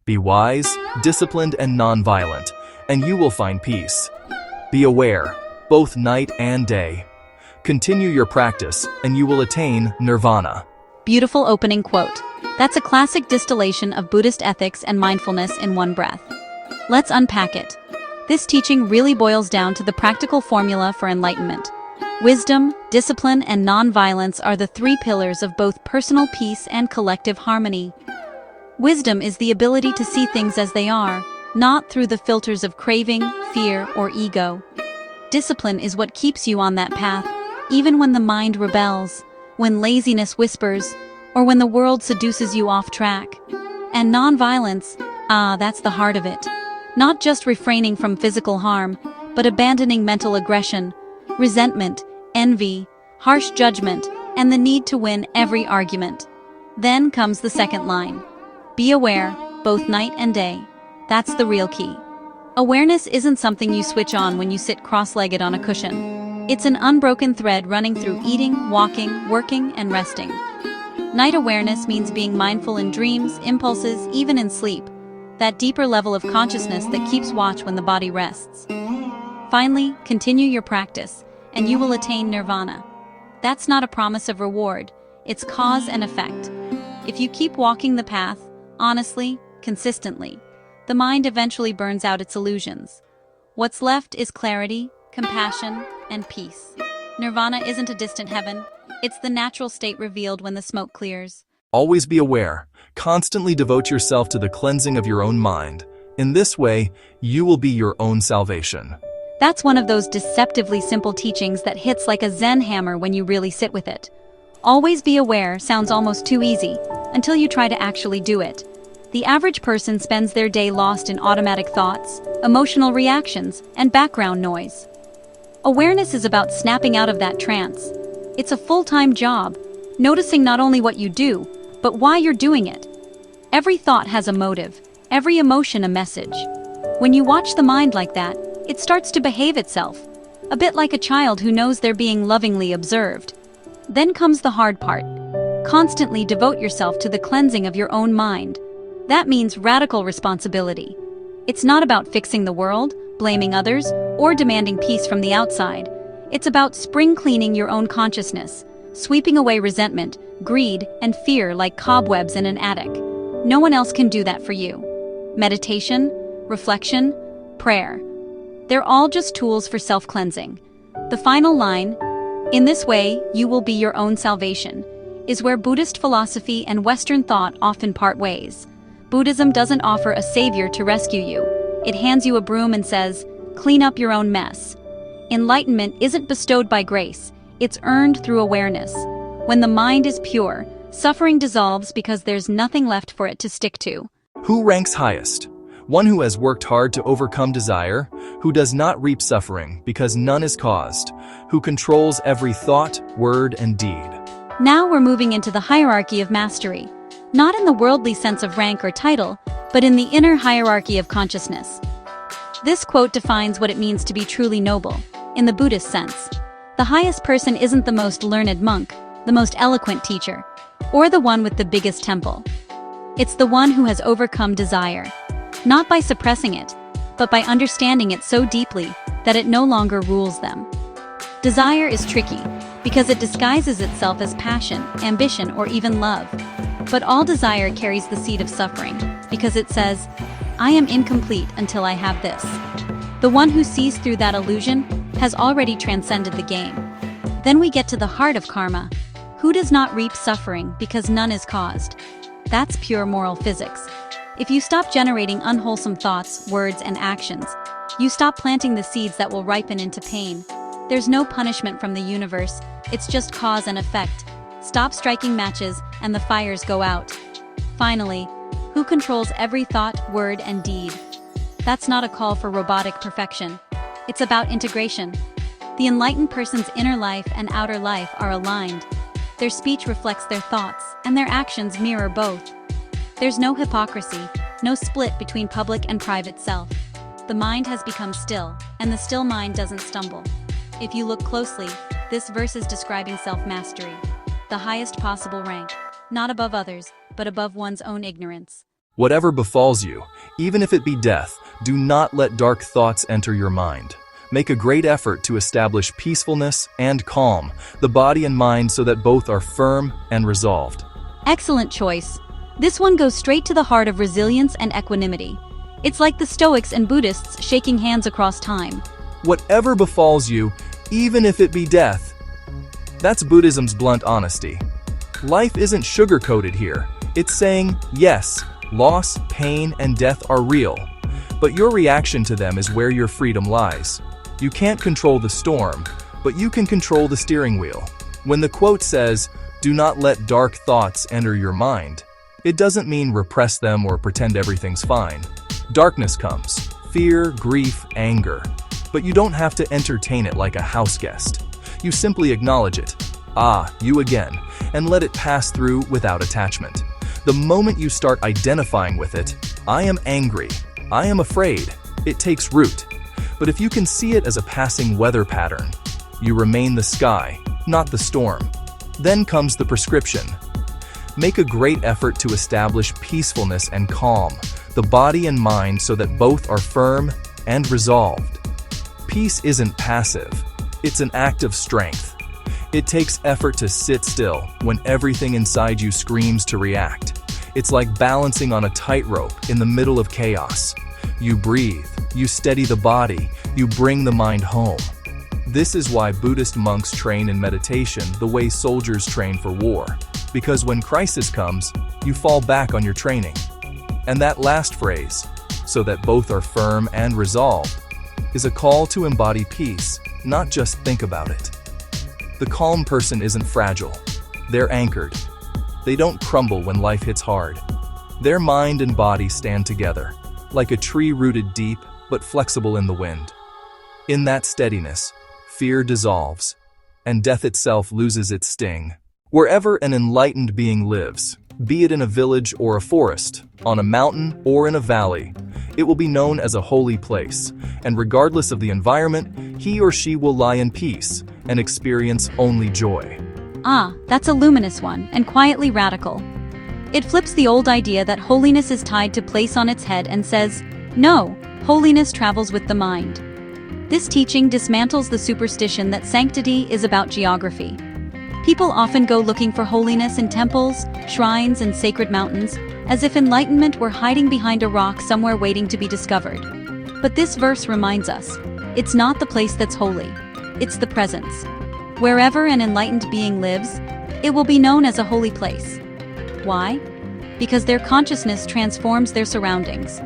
Be wise, disciplined, and non-violent, and you will find peace. Be aware, both night and day. Continue your practice, and you will attain Nirvana. Beautiful opening quote. That's a classic distillation of Buddhist ethics and mindfulness in one breath. Let's unpack it. This teaching really boils down to the practical formula for enlightenment. Wisdom, discipline, and non-violence are the three pillars of both personal peace and collective harmony. Wisdom is the ability to see things as they are, not through the filters of craving, fear, or ego. Discipline is what keeps you on that path, even when the mind rebels, when laziness whispers, or when the world seduces you off track. And non-violence, that's the heart of it. Not just refraining from physical harm, but abandoning mental aggression, resentment, envy, harsh judgment, and the need to win every argument. Then comes the second line. Be aware, both night and day. That's the real key. Awareness isn't something you switch on when you sit cross-legged on a cushion. It's an unbroken thread running through eating, walking, working, and resting. Night awareness means being mindful in dreams, impulses, even in sleep. That deeper level of consciousness that keeps watch when the body rests. Finally, continue your practice, and you will attain Nirvana. That's not a promise of reward, it's cause and effect. If you keep walking the path, honestly, consistently, the mind eventually burns out its illusions. What's left is clarity, compassion, and peace. Nirvana isn't a distant heaven, it's the natural state revealed when the smoke clears. Always be aware. Constantly devote yourself to the cleansing of your own mind. In this way, you will be your own salvation. That's one of those deceptively simple teachings that hits like a Zen hammer when you really sit with it. Always be aware sounds almost too easy, until you try to actually do it. The average person spends their day lost in automatic thoughts, emotional reactions, and background noise. Awareness is about snapping out of that trance. It's a full-time job, noticing not only what you do, but why you're doing it. Every thought has a motive, every emotion a message. When you watch the mind like that, it starts to behave itself, a bit like a child who knows they're being lovingly observed. Then comes the hard part. Constantly devote yourself to the cleansing of your own mind. That means radical responsibility. It's not about fixing the world, blaming others, or demanding peace from the outside. It's about spring cleaning your own consciousness, sweeping away resentment, greed, and fear like cobwebs in an attic. No one else can do that for you. Meditation, reflection, prayer. They're all just tools for self-cleansing. The final line, "In this way, you will be your own salvation," is where Buddhist philosophy and Western thought often part ways. Buddhism doesn't offer a savior to rescue you. It hands you a broom and says, "Clean up your own mess." Enlightenment isn't bestowed by grace, it's earned through awareness. When the mind is pure, suffering dissolves because there's nothing left for it to stick to. Who ranks highest? One who has worked hard to overcome desire, who does not reap suffering because none is caused, who controls every thought, word, and deed. Now we're moving into the hierarchy of mastery. Not in the worldly sense of rank or title, but in the inner hierarchy of consciousness. This quote defines what it means to be truly noble, in the Buddhist sense. The highest person isn't the most learned monk, the most eloquent teacher, or the one with the biggest temple. It's the one who has overcome desire, not by suppressing it, but by understanding it so deeply that it no longer rules them. Desire is tricky, because it disguises itself as passion, ambition, or even love. But all desire carries the seed of suffering, because it says, "I am incomplete until I have this." The one who sees through that illusion has already transcended the game. Then we get to the heart of karma. Who does not reap suffering because none is caused? That's pure moral physics. If you stop generating unwholesome thoughts, words, and actions, you stop planting the seeds that will ripen into pain. There's no punishment from the universe, it's just cause and effect. Stop striking matches, and the fires go out. Finally, who controls every thought, word, and deed? That's not a call for robotic perfection. It's about integration. The enlightened person's inner life and outer life are aligned. Their speech reflects their thoughts, and their actions mirror both. There's no hypocrisy, no split between public and private self. The mind has become still, and the still mind doesn't stumble. If you look closely, this verse is describing self-mastery, the highest possible rank, not above others, but above one's own ignorance. Whatever befalls you, even if it be death, do not let dark thoughts enter your mind. Make a great effort to establish peacefulness and calm, the body and mind, so that both are firm and resolved. Excellent choice. This one goes straight to the heart of resilience and equanimity. It's like the Stoics and Buddhists shaking hands across time. Whatever befalls you, even if it be death. That's Buddhism's blunt honesty. Life isn't sugar-coated here. It's saying, yes, loss, pain, and death are real, but your reaction to them is where your freedom lies. You can't control the storm, but you can control the steering wheel. When the quote says, "Do not let dark thoughts enter your mind," it doesn't mean repress them or pretend everything's fine. Darkness comes, fear, grief, anger, but you don't have to entertain it like a house guest. You simply acknowledge it, you again, and let it pass through without attachment. The moment you start identifying with it, I am angry, I am afraid, it takes root. But if you can see it as a passing weather pattern, you remain the sky, not the storm. Then comes the prescription. Make a great effort to establish peacefulness and calm, the body and mind, so that both are firm and resolved. Peace isn't passive, it's an act of strength. It takes effort to sit still when everything inside you screams to react. It's like balancing on a tightrope in the middle of chaos. You breathe, you steady the body, you bring the mind home. This is why Buddhist monks train in meditation the way soldiers train for war. Because when crisis comes, you fall back on your training. And that last phrase, so that both are firm and resolved, is a call to embody peace, not just think about it. The calm person isn't fragile. They're anchored. They don't crumble when life hits hard. Their mind and body stand together, like a tree rooted deep but flexible in the wind. In that steadiness, fear dissolves, and death itself loses its sting. Wherever an enlightened being lives, be it in a village or a forest, on a mountain or in a valley, it will be known as a holy place, and regardless of the environment, he or she will lie in peace and experience only joy. That's a luminous one, and quietly radical. It flips the old idea that holiness is tied to place on its head and says, no, holiness travels with the mind. This teaching dismantles the superstition that sanctity is about geography. People often go looking for holiness in temples, shrines, and sacred mountains, as if enlightenment were hiding behind a rock somewhere waiting to be discovered. But this verse reminds us, it's not the place that's holy, it's the presence. Wherever an enlightened being lives, it will be known as a holy place. Why? Because their consciousness transforms their surroundings.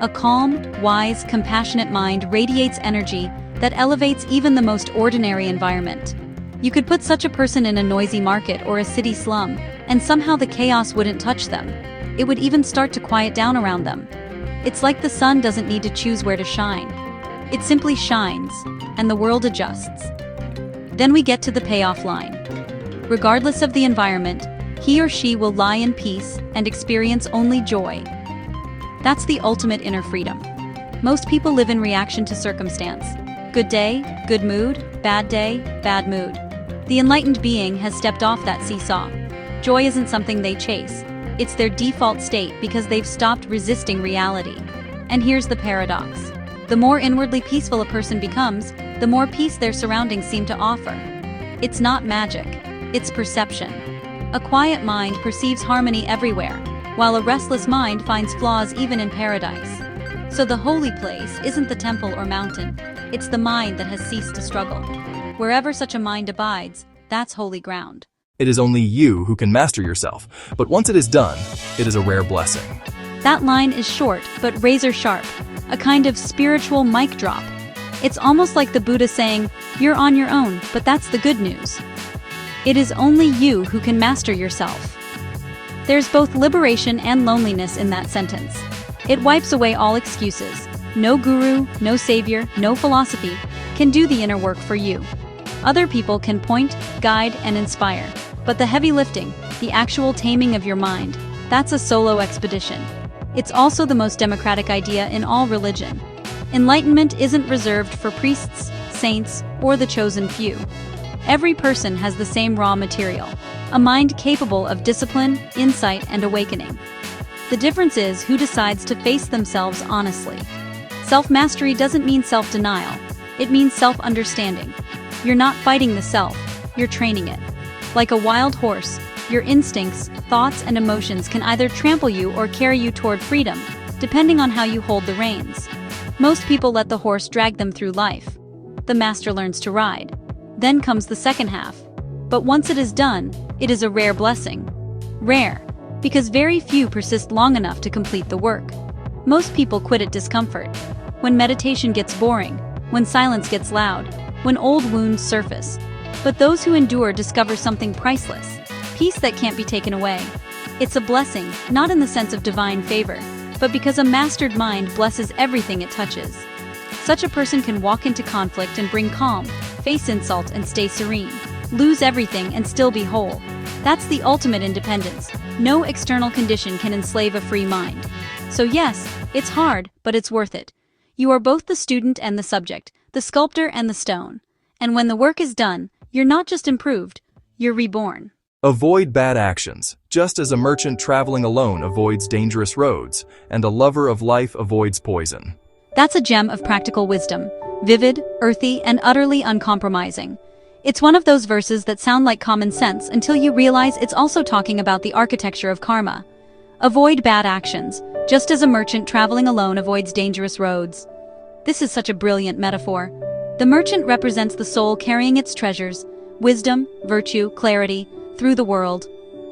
A calm, wise, compassionate mind radiates energy that elevates even the most ordinary environment. You could put such a person in a noisy market or a city slum, and somehow the chaos wouldn't touch them. It would even start to quiet down around them. It's like the sun doesn't need to choose where to shine. It simply shines, and the world adjusts. Then we get to the payoff line. Regardless of the environment, he or she will lie in peace and experience only joy. That's the ultimate inner freedom. Most people live in reaction to circumstance. Good day, good mood, bad day, bad mood. The enlightened being has stepped off that seesaw. Joy isn't something they chase. It's their default state because they've stopped resisting reality. And here's the paradox. The more inwardly peaceful a person becomes, the more peace their surroundings seem to offer. It's not magic, it's perception. A quiet mind perceives harmony everywhere, while a restless mind finds flaws even in paradise. So the holy place isn't the temple or mountain, it's the mind that has ceased to struggle. Wherever such a mind abides, that's holy ground. It is only you who can master yourself, but once it is done, it is a rare blessing. That line is short, but razor sharp, a kind of spiritual mic drop. It's almost like the Buddha saying, you're on your own, but that's the good news. It is only you who can master yourself. There's both liberation and loneliness in that sentence. It wipes away all excuses. No guru, no savior, no philosophy can do the inner work for you. Other people can point, guide, and inspire. But the heavy lifting, the actual taming of your mind, that's a solo expedition. It's also the most democratic idea in all religion. Enlightenment isn't reserved for priests, saints, or the chosen few. Every person has the same raw material, a mind capable of discipline, insight, and awakening. The difference is who decides to face themselves honestly. Self-mastery doesn't mean self-denial. It means self-understanding. You're not fighting the self, you're training it. Like a wild horse, your instincts, thoughts, and emotions can either trample you or carry you toward freedom, depending on how you hold the reins. Most people let the horse drag them through life. The master learns to ride. Then comes the second half. But once it is done, it is a rare blessing. Rare, because very few persist long enough to complete the work. Most people quit at discomfort. When meditation gets boring, when silence gets loud, when old wounds surface. But those who endure discover something priceless, peace that can't be taken away. It's a blessing, not in the sense of divine favor, but because a mastered mind blesses everything it touches. Such a person can walk into conflict and bring calm, face insult and stay serene, lose everything and still be whole. That's the ultimate independence. No external condition can enslave a free mind. So yes, it's hard, but it's worth it. You are both the student and the subject, the sculptor and the stone. And when the work is done, you're not just improved, you're reborn. Avoid bad actions, just as a merchant traveling alone avoids dangerous roads, and a lover of life avoids poison. That's a gem of practical wisdom, vivid, earthy, and utterly uncompromising. It's one of those verses that sound like common sense until you realize it's also talking about the architecture of karma. Avoid bad actions, just as a merchant traveling alone avoids dangerous roads. This is such a brilliant metaphor. The merchant represents the soul carrying its treasures, wisdom, virtue, clarity, through the world.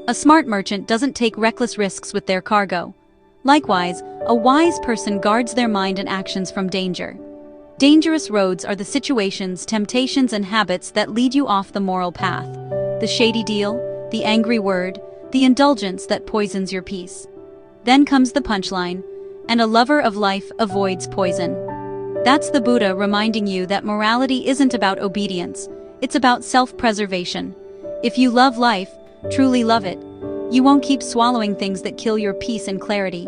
A smart merchant doesn't take reckless risks with their cargo. Likewise, a wise person guards their mind and actions from danger. Dangerous roads are the situations, temptations, and habits that lead you off the moral path. The shady deal, the angry word, the indulgence that poisons your peace. Then comes the punchline, and a lover of life avoids poison. That's the Buddha reminding you that morality isn't about obedience, it's about self-preservation. If you love life, truly love it, you won't keep swallowing things that kill your peace and clarity.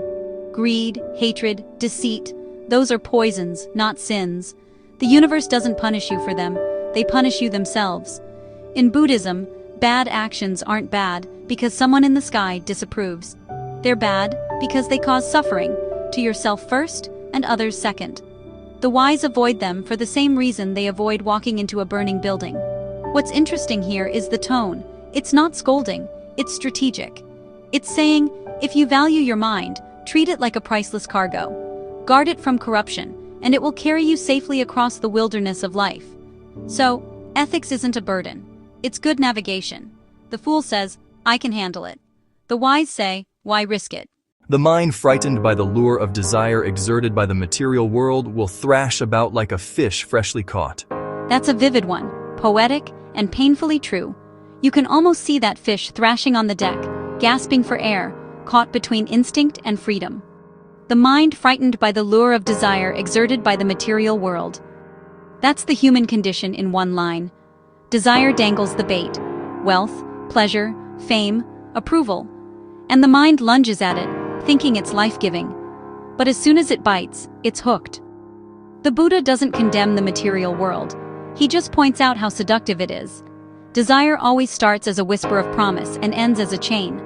Greed, hatred, deceit, those are poisons, not sins. The universe doesn't punish you for them, they punish you themselves. In Buddhism, bad actions aren't bad because someone in the sky disapproves. They're bad because they cause suffering, to yourself first and others second. The wise avoid them for the same reason they avoid walking into a burning building. What's interesting here is the tone. It's not scolding, it's strategic. It's saying, if you value your mind, treat it like a priceless cargo. Guard it from corruption, and it will carry you safely across the wilderness of life. So, ethics isn't a burden. It's good navigation. The fool says, I can handle it. The wise say, why risk it? The mind frightened by the lure of desire exerted by the material world will thrash about like a fish freshly caught. That's a vivid one, poetic and painfully true. You can almost see that fish thrashing on the deck, gasping for air, caught between instinct and freedom. The mind frightened by the lure of desire exerted by the material world. That's the human condition in one line. Desire dangles the bait: wealth, pleasure, fame, approval. And the mind lunges at it, thinking it's life-giving. But as soon as it bites, it's hooked. The Buddha doesn't condemn the material world. He just points out how seductive it is. Desire always starts as a whisper of promise and ends as a chain.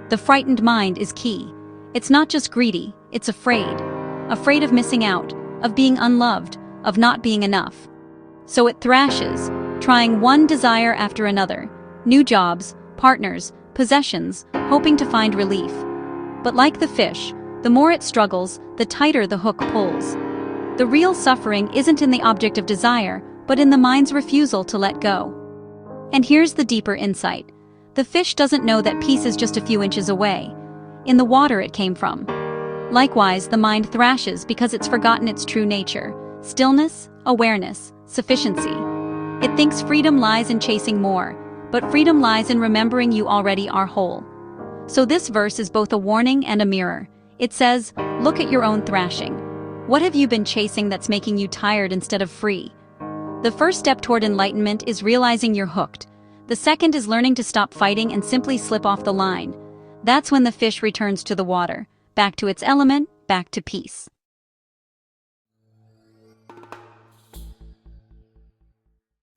The frightened mind is key. It's not just greedy, it's afraid. Afraid of missing out, of being unloved, of not being enough. So it thrashes, trying one desire after another. New jobs, partners, possessions, hoping to find relief. But like the fish, the more it struggles, the tighter the hook pulls. The real suffering isn't in the object of desire, but in the mind's refusal to let go. And here's the deeper insight. The fish doesn't know that peace is just a few inches away, in the water it came from. Likewise, the mind thrashes because it's forgotten its true nature: stillness, awareness, sufficiency. It thinks freedom lies in chasing more, but freedom lies in remembering you already are whole. So this verse is both a warning and a mirror. It says, look at your own thrashing. What have you been chasing that's making you tired instead of free? The first step toward enlightenment is realizing you're hooked. The second is learning to stop fighting and simply slip off the line. That's when the fish returns to the water, back to its element, back to peace.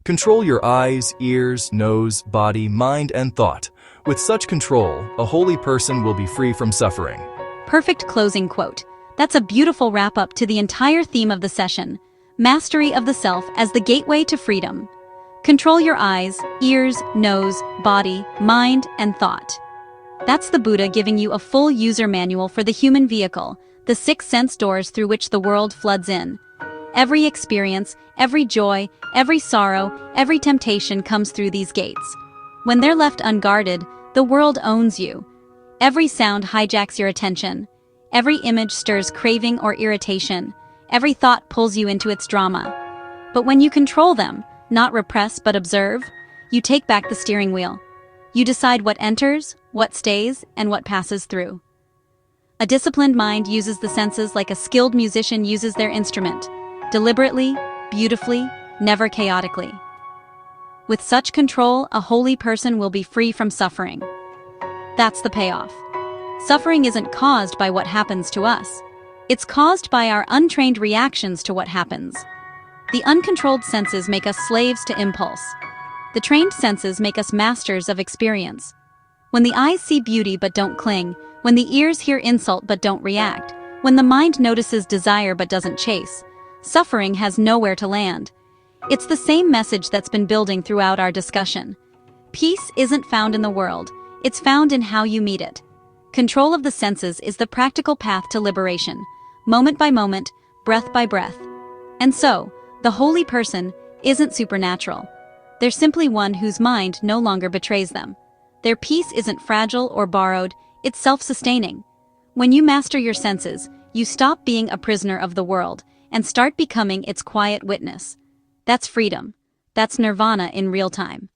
Control your eyes, ears, nose, body, mind, and thought. With such control, a holy person will be free from suffering. Perfect closing quote. That's a beautiful wrap-up to the entire theme of the session. Mastery of the self as the gateway to freedom. Control your eyes, ears, nose, body, mind, and thought. That's the Buddha giving you a full user manual for the human vehicle, the 6 sense doors through which the world floods in. Every experience, every joy, every sorrow, every temptation comes through these gates. When they're left unguarded, the world owns you. Every sound hijacks your attention. Every image stirs craving or irritation. Every thought pulls you into its drama. But when you control them, not repress but observe, you take back the steering wheel. You decide what enters, what stays, and what passes through. A disciplined mind uses the senses like a skilled musician uses their instrument, deliberately, beautifully, never chaotically. With such control, a holy person will be free from suffering. That's the payoff. Suffering isn't caused by what happens to us. It's caused by our untrained reactions to what happens. The uncontrolled senses make us slaves to impulse. The trained senses make us masters of experience. When the eyes see beauty but don't cling, when the ears hear insult but don't react, when the mind notices desire but doesn't chase, suffering has nowhere to land. It's the same message that's been building throughout our discussion. Peace isn't found in the world, it's found in how you meet it. Control of the senses is the practical path to liberation, moment by moment, breath by breath. And so, the holy person isn't supernatural. They're simply one whose mind no longer betrays them. Their peace isn't fragile or borrowed, it's self-sustaining. When you master your senses, you stop being a prisoner of the world and start becoming its quiet witness. That's freedom. That's nirvana in real time.